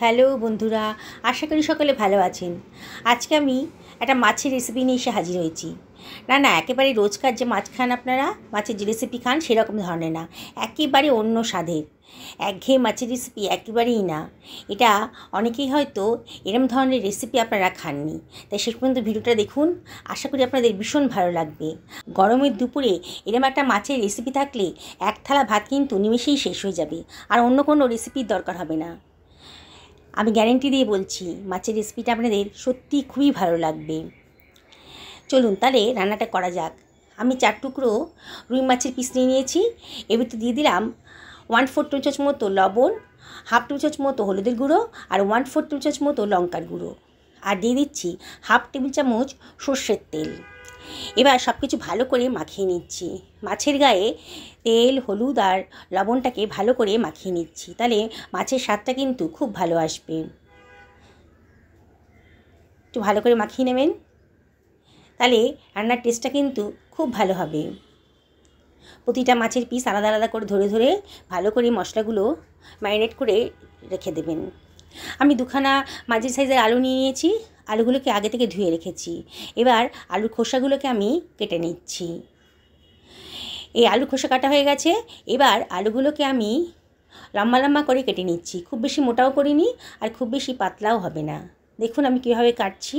Hello বন্ধুরা, আশা করি সকলে ভালো আছেন। আজকে আমি একটা মাছের রেসিপি নিয়ে এসে হাজির হয়েছি। না একেবারে রোজকার যে মাছ খান আপনারা, মাছের যে রেসিপি খান সেরকম ধরনের না, একেবারে অন্য স্বাদের। একঘেয়ে মাছের রেসিপি একেবারেই না। এটা অনেকেই হয়তো এরম ধরনের রেসিপি আপনারা খাননি, তাই শেষ পর্যন্ত ভিডিওটা দেখুন। আশা করি আপনাদের ভীষণ ভালো লাগবে। গরমের দুপুরে এরম একটা মাছের রেসিপি থাকলে এক থালা ভাত কিন্তু নিমেষেই শেষ হয়ে যাবে, আর অন্য কোনো রেসিপির দরকার হবে না। আমি গ্যারেন্টি দিয়ে বলছি, মাছের রেসিপিটা আপনাদের সত্যি খুবই ভালো লাগবে। চলুন তাহলে রান্নাটা করা যাক। আমি 4 টুকরো রুই মাছের পিস নিয়ে নিয়েছি। এর ভিতরে দিয়ে দিলাম 1/4 টেবিল চামচ মতো লবণ, 1/2 টেবিল চামচ মতো হলুদের গুঁড়ো, আর 1/4 টেবিল চামচ মতো লঙ্কার গুঁড়ো, আর দিয়ে দিচ্ছি 1/2 টেবিল চামচ সর্ষের তেল। এবার সব কিছু ভালো করে মাখিয়ে নিচ্ছি। মাছের গায়ে তেল, হলুদ আর লবণটাকে ভালো করে মাখিয়ে নিচ্ছি, তাহলে মাছের স্বাদটা কিন্তু খুব ভালো আসবে। একটু ভালো করে মাখিয়ে নেবেন, তাহলে রান্নার টেস্টটা কিন্তু খুব ভালো হবে। প্রতিটা মাছের পিস আলাদা আলাদা করে ধরে ধরে ভালো করে মশলাগুলো ম্যারিনেট করে রেখে দেবেন। আমি 2খানা মাঝারি সাইজের আলু নিয়ে নিয়েছি। আলুগুলোকে আগে থেকে ধুয়ে রেখেছি। এবার আলুর খোসাগুলোকে আমি কেটে নিচ্ছি। এই আলুর খোসা কাটা হয়ে গেছে। এবার আলুগুলোকে আমি লম্বা লম্বা করে কেটে নিচ্ছি। খুব বেশি মোটাও করিনি, আর খুব বেশি পাতলাও হবে না। দেখুন আমি কীভাবে কাটছি।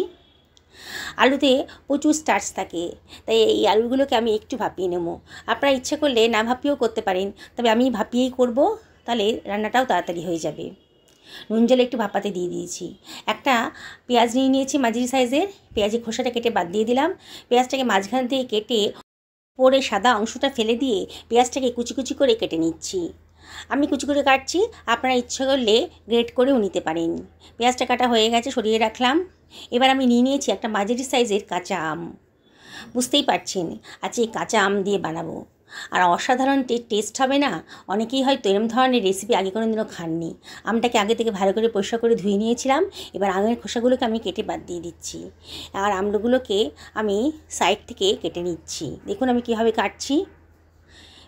আলুতে প্রচুর স্টার্চ থাকে, তাই এই আলুগুলোকে আমি একটু ভাপিয়ে নেব। আপনারা ইচ্ছে করলে না ভাপিয়েও করতে পারেন, তবে আমি ভাপিয়েই করব, তাহলে রান্নাটাও তাড়াতাড়ি হয়ে যাবে। নুন জলে একটু ভাপাতে দিয়ে দিয়েছি। একটা পেঁয়াজ নিয়ে নিয়েছি মাঝারি সাইজের। পেঁয়াজের খোসাটা কেটে বাদ দিয়ে দিলাম। পেঁয়াজটাকে মাঝখান থেকে কেটে পরে সাদা অংশটা ফেলে দিয়ে পেঁয়াজটাকে কুচি কুচি করে কেটে নিচ্ছি। আমি কুচি করে কাটছি, আপনারা ইচ্ছে করলে গ্রেট করেও নিতে পারেন। পেঁয়াজটা কাটা হয়ে গেছে, সরিয়ে রাখলাম। এবার আমি নিয়ে নিয়েছি একটা মাঝারি সাইজের কাঁচা আম। বুঝতেই পারছেন আজকে এই কাঁচা আম দিয়ে বানাবো, আর অসাধারণ টেস্ট হবে না। অনেকেই হয়তো এরম ধরনের রেসিপি আগে কোনো দিনও খাননি। আমটাকে আগে থেকে ভালো করে পরিষ্কার করে ধুয়ে নিয়েছিলাম। এবার আমের খোসাগুলোকে আমি কেটে বাদ দিয়ে দিচ্ছি, আর আমগুলোকে আমি সাইড থেকে কেটে নিচ্ছি। দেখুন আমি কীভাবে কাটছি।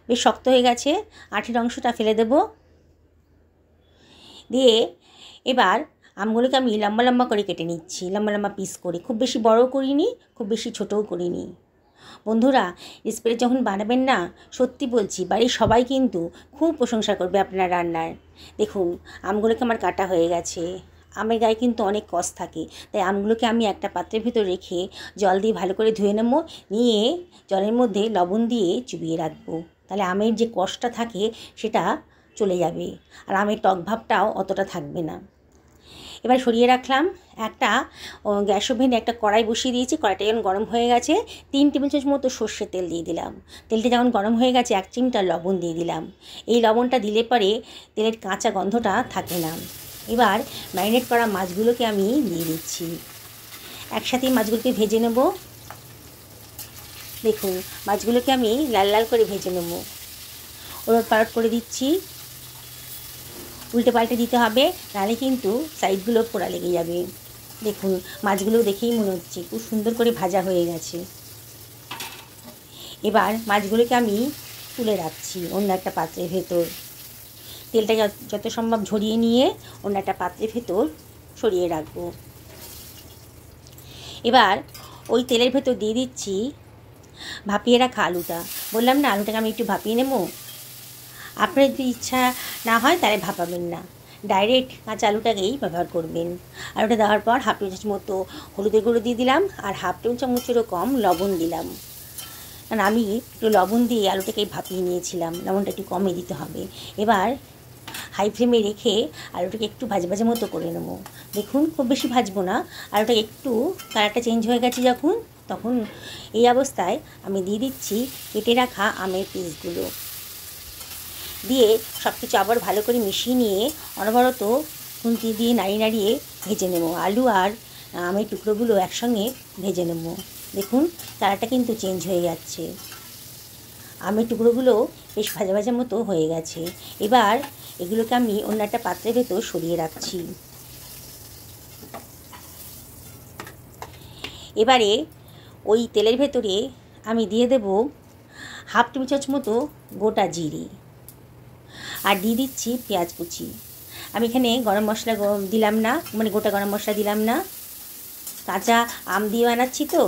বেশ শক্ত হয়ে গেছে, আঠির অংশটা ফেলে দেব। দিয়ে এবার আমগুলোকে আমি লম্বা লম্বা করে কেটে নিচ্ছি, লম্বা লম্বা পিস করে। খুব বেশি বড়ও করিনি, খুব বেশি ছোটও করিনি। বন্ধুরা, রেসিপিটা যখন বানাবেন না, সত্যি বলছি বাড়ির সবাই কিন্তু খুব প্রশংসা করবে আপনার রান্নার। দেখুন আমগুলোকে আমার কাটা হয়ে গেছে। আমের গায়ে কিন্তু অনেক কষ থাকে, তাই আমগুলোকে আমি একটা পাত্রের ভিতর রেখে জল দিয়ে ভালো করে ধুয়ে নেব। নিয়ে জলের মধ্যে লবণ দিয়ে চুবিয়ে রাখবো, তাহলে আমের যে কষটা থাকে সেটা চলে যাবে, আর আমের টক ভাবটাও অতটা থাকবে না। এবার সরিয়ে রাখলাম। একটা গ্যাস ওভেনে একটা কড়াই বসিয়ে দিয়েছি। কড়াইটা যখন গরম হয়ে গেছে 3 টেবিল চামচ মতো সর্ষের তেল দিয়ে দিলাম। তেলটা যখন গরম হয়ে গেছে 1 চিমটা লবণ দিয়ে দিলাম। এই লবণটা দিলে পরে তেলের কাঁচা গন্ধটা থাকে না। এবার ম্যারিনেট করা মাছগুলোকে আমি দিয়ে দিচ্ছি। একসাথেই মাছগুলোকে ভেজে নেব। দেখুন মাছগুলোকে আমি লাল লাল করে ভেজে নেব। ওলট পালট করে দিচ্ছি। উল্টে পাল্টে দিতে হবে, নাহলে কিন্তু সাইডগুলো পোড়া লেগে যাবে। দেখুন মাছগুলো দেখেই মনে হচ্ছে খুব সুন্দর করে ভাজা হয়ে গেছে। এবার মাছগুলোকে আমি তুলে রাখছি অন্য একটা পাত্রের ভেতর। তেলটা যত সম্ভব ঝরিয়ে নিয়ে অন্য একটা পাত্রের ভেতর সরিয়ে রাখবো। এবার ওই তেলের ভেতর দিয়ে দিচ্ছি ভাপিয়ে রাখা আলুটা। বললাম না আলুটাকে আমি একটু ভাপিয়ে নেব। আপনার যদি ইচ্ছা না হয় তাহলে ভাপাবেন না, ডাইরেক্ট কাঁচা আলুটাকেই ব্যবহার করবেন। আলুটা দেওয়ার পর 1/2 টেবিল চামচ মতো হলুদের গুঁড়ো দিয়ে দিলাম, আর 1/2 টেবিল চামচেরও কম লবণ দিলাম। কারণ আমি একটু লবণ দিয়ে আলুটাকে ভাপিয়ে নিয়েছিলাম, লবণটা একটু কমে দিতে হবে। এবার হাই ফ্লেমে রেখে আলুটাকে একটু ভাজা ভাজা মতো করে নেব। দেখুন খুব বেশি ভাজবো না। আলুটাকে একটু কালারটা চেঞ্জ হয়ে গেছে যখন, তখন এই অবস্থায় আমি দিয়ে দিচ্ছি কেটে রাখা আমের পিসগুলো। দিয়ে সব কিছু আবার ভালো করে মিশিয়ে নিয়ে অনবরত খুন্তি দিয়ে নাড়িয়ে নাড়িয়ে ভেজে নেব। আলু আর আমের টুকরোগুলো একসঙ্গে ভেজে নেব। দেখুন কালারটা কিন্তু চেঞ্জ হয়ে যাচ্ছে। আমের টুকরোগুলো বেশ ভাজা ভাজা মতো হয়ে গেছে। এবার এগুলোকে আমি অন্য একটা পাত্রের ভেতর সরিয়ে রাখছি। এবারে ওই তেলের ভেতরে আমি দিয়ে দেব 1/2 টেবিল চামচ মতো গোটা জিরে, আর দিয়ে দিচ্ছি পেঁয়াজ কুচি। আমি এখানে গরম মশলা দিলাম না, মানে গোটা গরম মশলা দিলাম না, কাঁচা আম দিয়ে বানাচ্ছি তো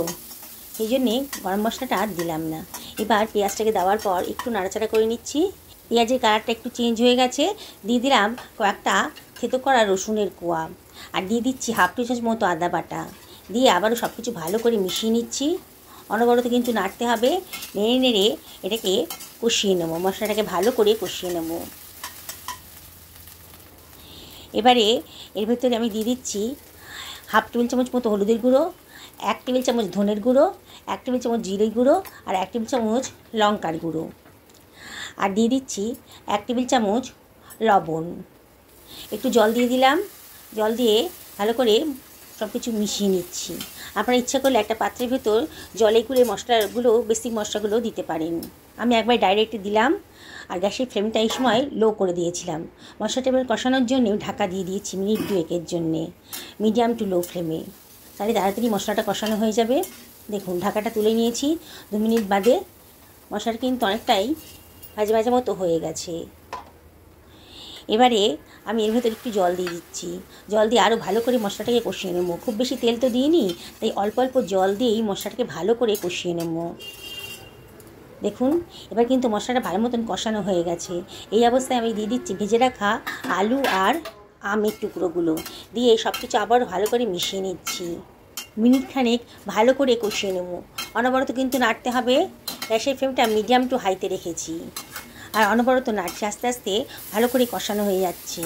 সেই জন্যে গরম মশলাটা আর দিলাম না। এবার পেঁয়াজটাকে দেওয়ার পর একটু নাড়াচাড়া করে নিচ্ছি। পেঁয়াজের কালারটা একটু চেঞ্জ হয়ে গেছে, দিয়ে দিলাম কয়েকটা থেতো করা রসুনের কোয়া, আর দিয়ে দিচ্ছি হাফ টি চামচ মতো আদা বাটা, দিয়ে আবারও সব কিছু ভালো করে মিশিয়ে নিচ্ছি। অনবরত কিন্তু নাড়তে হবে, নেড়ে নেড়ে এটাকে কষিয়ে নেবো, মশলাটাকে ভালো করে কষিয়ে নেব। এবারে এর ভেতরে আমি দিয়ে দিচ্ছি হাফ টেবিল চামচ মতো হলুদের গুঁড়ো, 1 টেবিল চামচ ধনের গুঁড়ো, 1 টেবিল চামচ জিরে গুঁড়ো, আর 1 টেবিল চামচ লঙ্কার গুঁড়ো, আর দিয়ে দিচ্ছি 1 টেবিল চামচ লবণ। একটু জল দিয়ে দিলাম, জল দিয়ে ভালো করে সব কিছু মিশিয়ে নিচ্ছি। আপনারা ইচ্ছা করলে একটা পাত্রের ভেতর জলে গুলে মশলাগুলো, বেসিক মশলাগুলো দিতে পারেন। আমি একবার ডাইরেক্ট দিলাম, আর গ্যাসের ফ্লেমটা এই সময় লো করে দিয়েছিলাম। মশলাটা এবার কষানোর জন্য ঢাকা দিয়ে দিয়েছি মিনিট 2 জন্যে, মিডিয়াম টু লো ফ্লেমে, তাহলে তাড়াতাড়ি মশলাটা কষানো হয়ে যাবে। দেখুন ঢাকাটা তুলে নিয়েছি, 2 মিনিট বাদে মশলাটা কিন্তু অনেকটাই ভাজা ভাজা মতো হয়ে গেছে। এবারে আমি এর ভেতর একটু জল দিয়ে দিচ্ছি, জল দিয়ে আরও ভালো করে মশলাটাকে কষিয়ে নেব। খুব বেশি তেল তো দিইনি, তাই অল্প অল্প জল দিয়েই মশলাটাকে ভালো করে কষিয়ে নেব। দেখুন এবার কিন্তু মশলাটা ভালো মতন কষানো হয়ে গেছে। এই অবস্থায় আমি দিয়ে দিচ্ছি ভেজে রাখা আলু আর আমের টুকরোগুলো, দিয়ে সব কিছু আবার ভালো করে মিশিয়ে নিচ্ছি। মিনিট খানেক ভালো করে কষিয়ে নেব, অনবরত কিন্তু নাড়তে হবে। গ্যাসের ফ্লেমটা মিডিয়াম টু হাইতে রেখেছি, আর অনবরত নাড়ছি, আস্তে আস্তে ভালো করে কষানো হয়ে যাচ্ছে।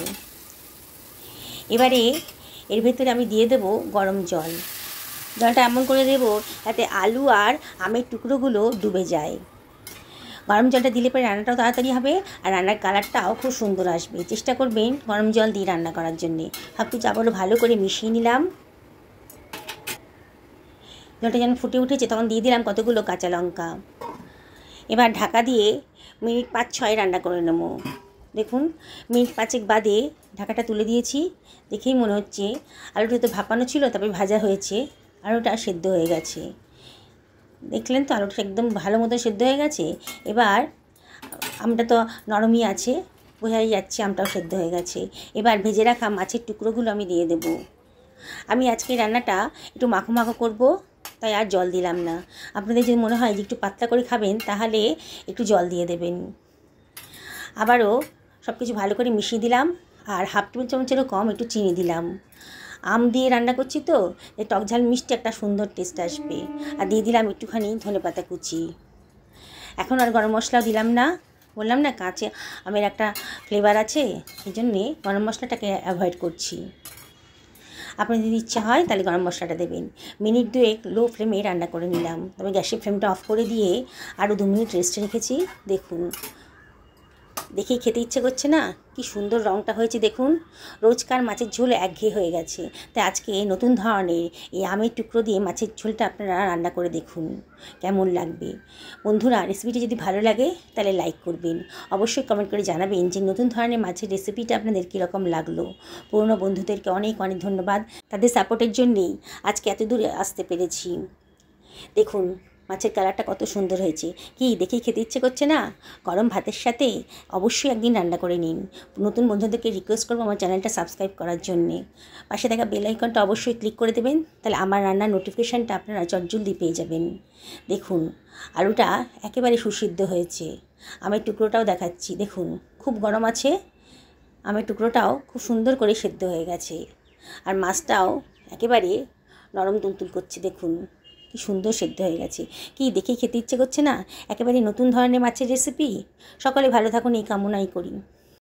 এবারে এর ভেতরে আমি দিয়ে দেব গরম জল। জলটা এমন করে দেব যাতে আলু আর আমের টুকরোগুলো ডুবে যায়। গরম জলটা দিলে পরে রান্নাটাও তাড়াতাড়ি হবে, আর রান্নার কালারটাও খুব সুন্দর আসবে। চেষ্টা করবেন গরম জল দিয়ে রান্না করার জন্যে। সব কিছু আবারও ভালো করে মিশিয়ে নিলাম। জলটা যখন ফুটে উঠেছে তখন দিয়ে দিলাম কতগুলো কাঁচা লঙ্কা। এবার ঢাকা দিয়ে মিনিট 5-6 রান্না করে নেব। দেখুন মিনিট 5 বাদে ঢাকাটা তুলে দিয়েছি, দেখেই মনে হচ্ছে আলুটা তো ভাপানো ছিল, তবে ভাজা হয়েছে, আলুটা সেদ্ধ হয়ে গেছে। দেখলেন তো আলুটা একদম ভালো মতো সেদ্ধ হয়ে গেছে। এবার আমটা তো নরমই আছে, বোঝাই যাচ্ছে আমটাও সেদ্ধ হয়ে গেছে। এবার ভেজে রাখা মাছের টুকরোগুলো আমি দিয়ে দেব। আমি আজকে রান্নাটা একটু মাখো মাখো করব, তাই আর জল দিলাম না। আপনাদের যদি মনে হয় যে একটু পাতলা করে খাবেন তাহলে একটু জল দিয়ে দেবেন। আবারও সব কিছু ভালো করে মিশিয়ে দিলাম, আর হাফ টেবিল চামচেরও কম একটু চিনি দিলাম। আম দিয়ে রান্না করছি তো, এই টক ঝাল মিষ্টি একটা সুন্দর টেস্ট আসবে। আর দিয়ে দিলাম একটুখানি ধনেপাতা কুচি। এখন আর গরম মশলাও দিলাম না, বললাম না কাঁচা আমের একটা ফ্লেভার আছে, এই জন্যে গরম মশলাটাকে অ্যাভয়েড করছি। আপনার যদি ইচ্ছা হয় তাহলে গরম মশলাটা দেবেন। মিনিট 2 লো ফ্লেমে রান্না করে নিলাম, তবে গ্যাসের ফ্লেমটা অফ করে দিয়ে আরও 2 মিনিট রেস্টে রেখেছি। দেখুন দেখেই খেতে ইচ্ছে করছে না, কি সুন্দর রঙটা হয়েছে দেখুন। রোজকার মাছের ঝোল একঘেয়ে হয়ে গেছে, তাই আজকে নতুন ধরনের এই আমের টুকরো দিয়ে মাছের ঝোলটা আপনারা রান্না করে দেখুন কেমন লাগবে। বন্ধুরা রেসিপিটি যদি ভালো লাগে তাহলে লাইক করবেন, অবশ্যই কমেন্ট করে জানাবেন যে নতুন ধরনের মাছের রেসিপিটা আপনাদের কীরকম লাগলো। পুরনো বন্ধুদেরকে অনেক অনেক ধন্যবাদ, তাদের সাপোর্টের জন্যেই আজকে এত দূরে আসতে পেরেছি। দেখুন মাছের কালারটা কত সুন্দর হয়েছে, কি দেখেই খেতে ইচ্ছে করছে না। গরম ভাতের সাথে অবশ্যই একদিন রান্না করে নিন। নতুন বন্ধুদেরকে রিকোয়েস্ট করবো আমার চ্যানেলটা সাবস্ক্রাইব করার জন্যে। পাশে থাকা বেল আইকনটা অবশ্যই ক্লিক করে দেবেন, তাহলে আমার রান্নার নোটিফিকেশানটা আপনারা চটজলদি পেয়ে যাবেন। দেখুন আলুটা একেবারে সুসিদ্ধ হয়েছে, আমের টুকরোটাও দেখাচ্ছি দেখুন খুব গরম আছে, আমের টুকরোটাও খুব সুন্দর করে সেদ্ধ হয়ে গেছে, আর মাছটাও একেবারে নরম তুলতুল করছে। দেখুন কি সুন্দর সেদ্ধ হয়ে গেছে, কি দেখেই খেতে ইচ্ছে করছে না। একেবারে নতুন ধরনের মাছের রেসিপি। সকলে ভালো থাকুন এই কামনাই করি।